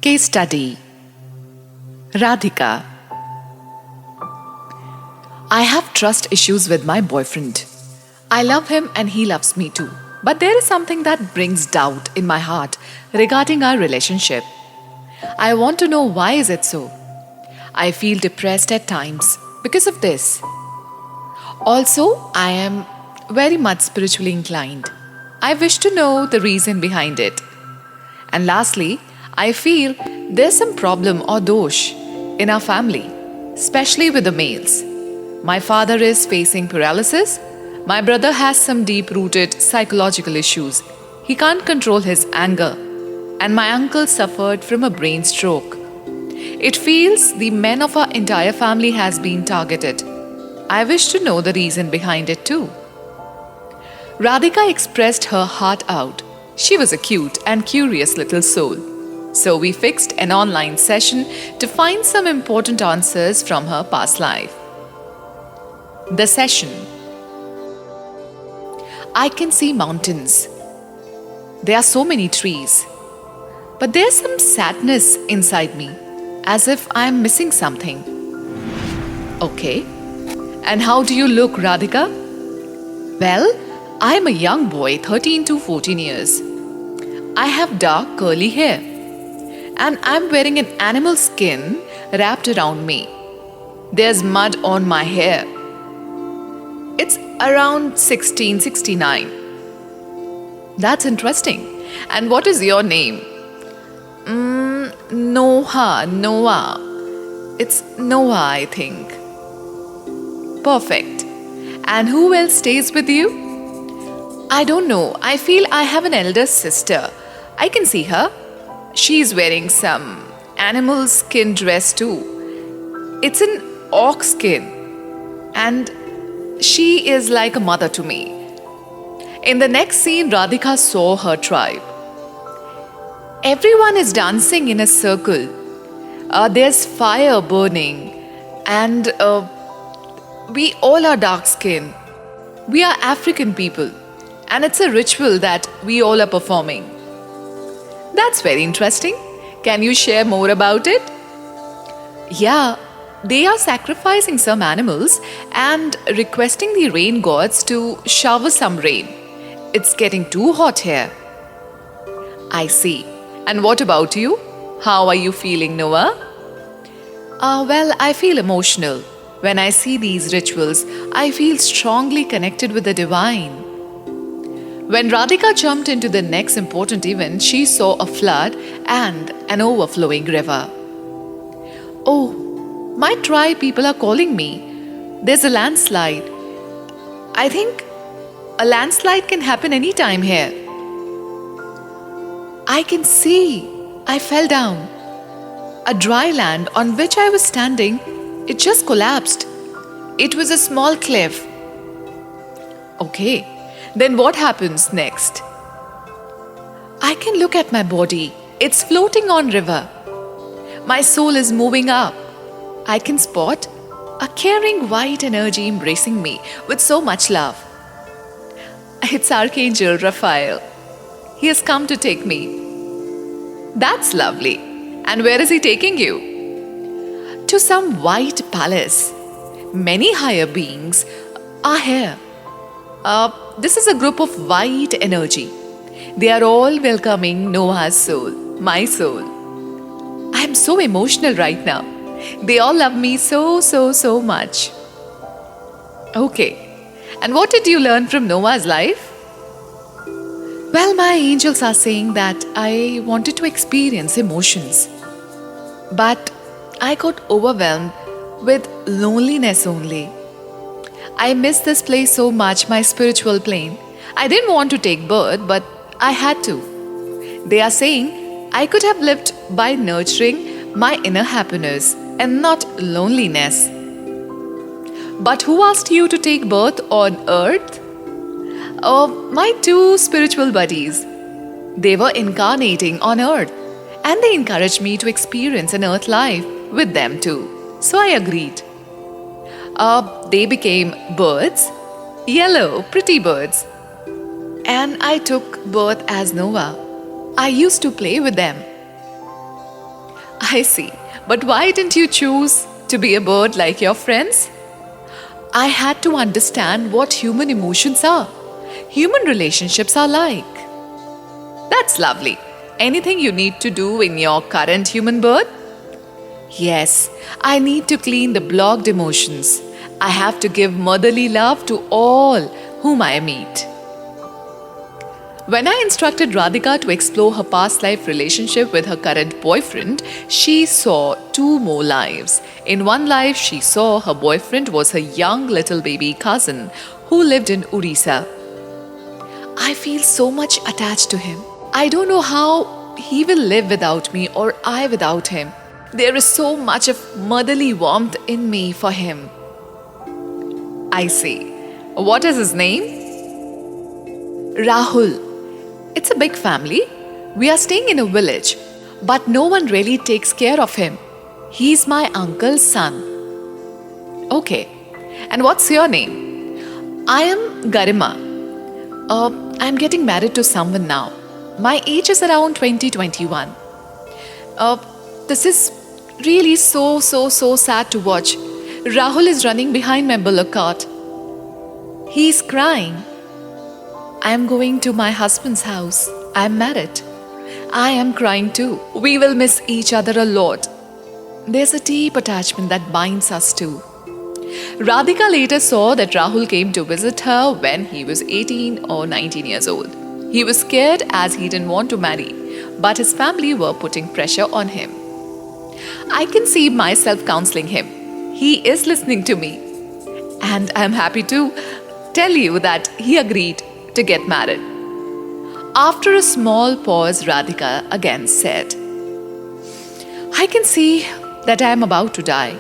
Case study. Radhika. I have trust issues with my boyfriend. I love him and he loves me too. But there is something that brings doubt in my heart regarding our relationship. I want to know why is it so? I feel depressed at times because of this. Also, I am very much spiritually inclined. I wish to know the reason behind it. And lastly, I feel there's some problem or dosh in our family, especially with the males. My father is facing paralysis. My brother has some deep rooted psychological issues. He can't control his anger. And my uncle suffered from a brain stroke. It feels the men of our entire family has been targeted. I wish to know the reason behind it too. Radhika expressed her heart out. She was a cute and curious little soul. So we fixed an online session to find some important answers from her past life. The session. I can see mountains. There are so many trees. But there's some sadness inside me, as if I'm missing something. Okay. And how do you look, Radhika? Well, I'm a young boy, 13 to 14 years. I have dark curly hair. And I'm wearing an animal skin wrapped around me. There's mud on my hair. It's around 1669. That's interesting. And what is your name? Noah. It's Noah, I think. Perfect. And who else stays with you? I don't know. I feel I have an elder sister. I can see her. She's wearing some animal skin dress too. It's an ox skin. And she is like a mother to me. In the next scene, Radhika saw her tribe. Everyone is dancing in a circle. There's fire burning. And we all are dark skinned. We are African people. And it's a ritual that we all are performing. That's very interesting. Can you share more about it? Yeah, they are sacrificing some animals and requesting the rain gods to shower some rain. It's getting too hot here. I see. And what about you? How are you feeling, Noah? Well, I feel emotional. When I see these rituals, I feel strongly connected with the divine. When Radhika jumped into the next important event, she saw a flood and an overflowing river. Oh, my tribe people are calling me. There's a landslide. I think a landslide can happen anytime here. I can see. I fell down. A dry land on which I was standing, it just collapsed. It was a small cliff. Okay. Then what happens next? I can look at my body. It's floating on river. My soul is moving up. I can spot a caring white energy embracing me with so much love. It's Archangel Raphael. He has come to take me. That's lovely. And where is he taking you? To some white palace. Many higher beings are here. This is a group of white energy. They are all welcoming Noah's soul, my soul. I am so emotional right now. They all love me so much. Okay. And what did you learn from Noah's life? Well, my angels are saying that I wanted to experience emotions. But I got overwhelmed with loneliness only. I miss this place so much, my spiritual plane. I didn't want to take birth, but I had to. They are saying I could have lived by nurturing my inner happiness and not loneliness. But who asked you to take birth on earth? My two spiritual buddies. They were incarnating on earth and they encouraged me to experience an earth life with them too. So I agreed. They became birds, yellow, pretty birds. And I took birth as Noah. I used to play with them. I see. But why didn't you choose to be a bird like your friends? I had to understand what human emotions are. Human relationships are like. That's lovely. Anything you need to do in your current human birth? Yes, I need to clean the blocked emotions. I have to give motherly love to all whom I meet. When I instructed Radhika to explore her past life relationship with her current boyfriend, she saw two more lives. In one life, she saw her boyfriend was her young little baby cousin who lived in Orissa. I feel so much attached to him. I don't know how he will live without me or I without him. There is so much of motherly warmth in me for him. I see. What is his name? Rahul. It's a big family. We are staying in a village, but no one really takes care of him. He's my uncle's son. Okay. And what's your name? I am Garima. I'm getting married to someone now. My age is around 2021. This is really so sad to watch. Rahul is running behind my bullock cart. He's crying. I am going to my husband's house. I am married. I am crying too. We will miss each other a lot. There's a deep attachment that binds us too. Radhika later saw that Rahul came to visit her when he was 18 or 19 years old. He was scared as he didn't want to marry, but his family were putting pressure on him. I can see myself counseling him. He is listening to me. And I'm happy to tell you that he agreed to get married. After a small pause, Radhika again said, I can see that I am about to die.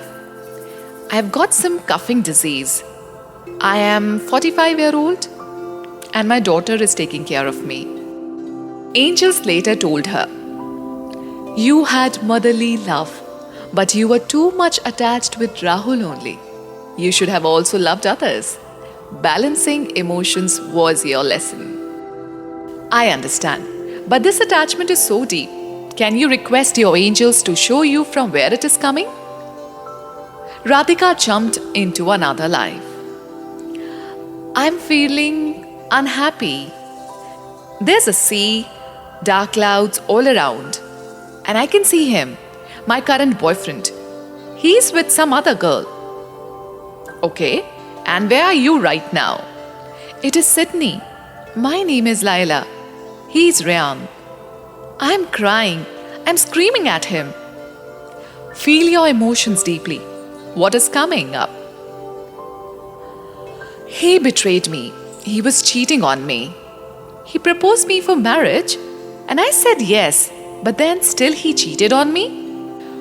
I have got some coughing disease. I am 45-year-old and my daughter is taking care of me. Angels later told her, you had motherly love, but you were too much attached with Rahul only. You should have also loved others. Balancing emotions was your lesson. I understand, but this attachment is so deep. Can you request your angels to show you from where it is coming? Radhika jumped into another life. I'm feeling unhappy. There's a sea, dark clouds all around, and I can see him, my current boyfriend. He's with some other girl. Okay, and where are you right now? It is Sydney. My name is Laila. He's Ryan. I'm crying. I'm screaming at him. Feel your emotions deeply. What is coming up? He betrayed me. He was cheating on me. He proposed me for marriage and I said yes, but then still he cheated on me?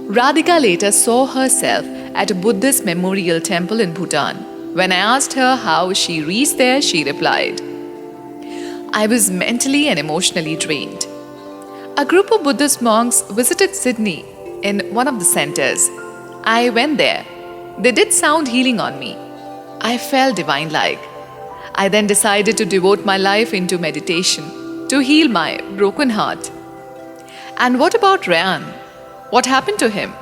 Radhika later saw herself at a Buddhist memorial temple in Bhutan. When I asked her how she reached there, she replied, I was mentally and emotionally drained. A group of Buddhist monks visited Sydney in one of the centers. I went there. They did sound healing on me. I felt divine-like. I then decided to devote my life into meditation to heal my broken heart. And what about Ryan? What happened to him?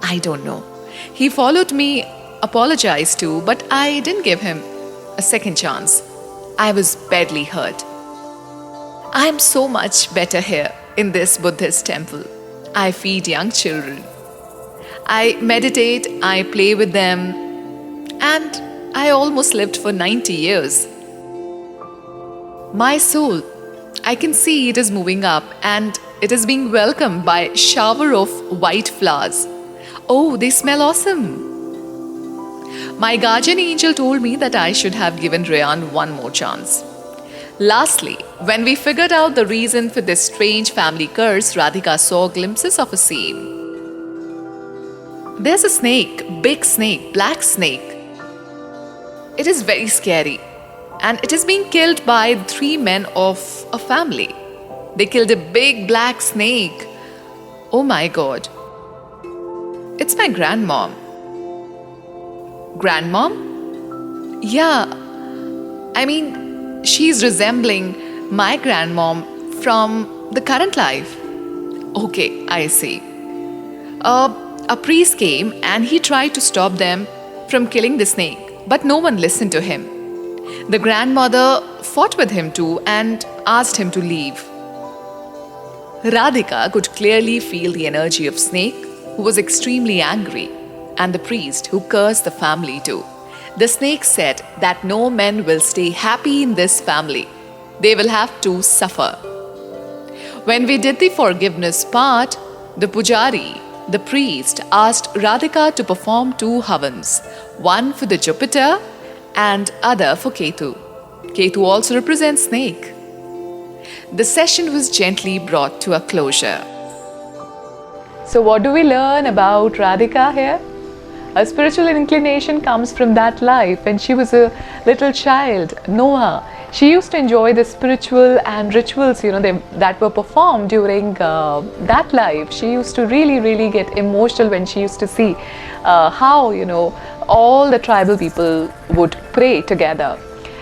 I don't know. He followed me, apologized too, but I didn't give him a second chance. I was badly hurt. I am so much better here in this Buddhist temple. I feed young children. I meditate, I play with them, and I almost lived for 90 years. My soul, I can see it is moving up and it is being welcomed by a shower of white flowers. Oh, they smell awesome. My guardian angel told me that I should have given Ryan one more chance. Lastly, when we figured out the reason for this strange family curse, Radhika saw glimpses of a scene. There's a snake, big snake, black snake. It is very scary and it is being killed by 3 men of a family. They killed a big black snake. Oh my God. It's my grandmom. Grandmom? Yeah, I mean, she's resembling my grandmom from the current life. Okay, I see. A priest came and he tried to stop them from killing the snake, but no one listened to him. The grandmother fought with him too and asked him to leave. Radhika could clearly feel the energy of Snake, who was extremely angry, and the priest, who cursed the family too. The snake said that no men will stay happy in this family. They will have to suffer. When we did the forgiveness part, the pujari, the priest, asked Radhika to perform two havans, one for the Jupiter and other for Ketu. Ketu also represents snake. The session was gently brought to a closure. So what do we learn about Radhika here? Her spiritual inclination comes from that life. When she was a little child, Noah, she used to enjoy the spiritual and rituals, that were performed during that life. She used to really get emotional when she used to see how, all the tribal people would pray together.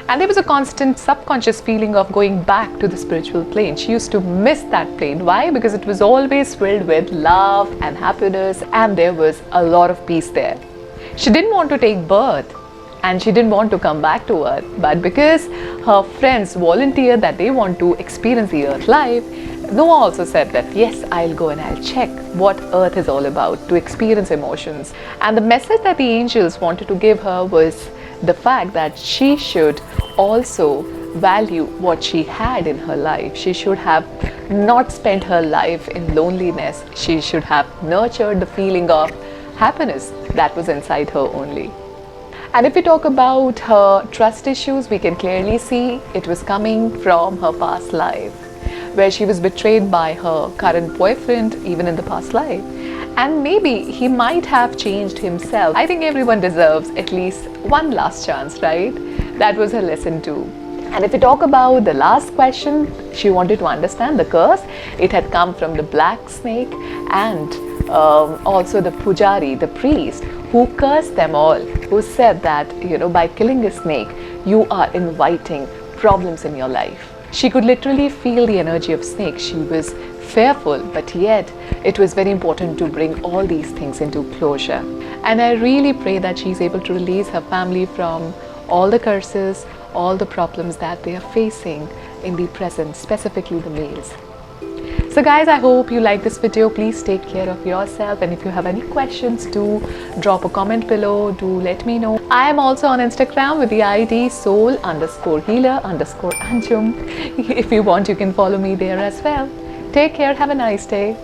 And there was a constant subconscious feeling of going back to the spiritual plane. She used to miss that plane. Why? Because it was always filled with love and happiness, and there was a lot of peace there. She didn't want to take birth and she didn't want to come back to Earth. But because her friends volunteered that they want to experience the Earth life, Noah also said that, yes, I'll go and I'll check what Earth is all about, to experience emotions. And the message that the angels wanted to give her was the fact that she should also value what she had in her life. She should have not spent her life in loneliness. She should have nurtured the feeling of happiness that was inside her only. And if we talk about her trust issues, we can clearly see it was coming from her past life, where she was betrayed by her current boyfriend even in the past life. And maybe he might have changed himself. I think everyone deserves at least one last chance, right? That was her lesson too. And if we talk about the last question, she wanted to understand the curse. It had come from the black snake and also the pujari, the priest, who cursed them all, who said that, by killing a snake, you are inviting problems in your life. She could literally feel the energy of snake. She was fearful, but yet it was very important to bring all these things into closure. And I really pray that she's able to release her family from all the curses, all the problems that they are facing in the present, specifically the males. So guys, I hope you like this video. Please take care of yourself, and if you have any questions, do drop a comment below. Do let me know. I am also on Instagram with the ID soul_healer_Anjum. If you want, you can follow me there as well. Take care. Have a nice day.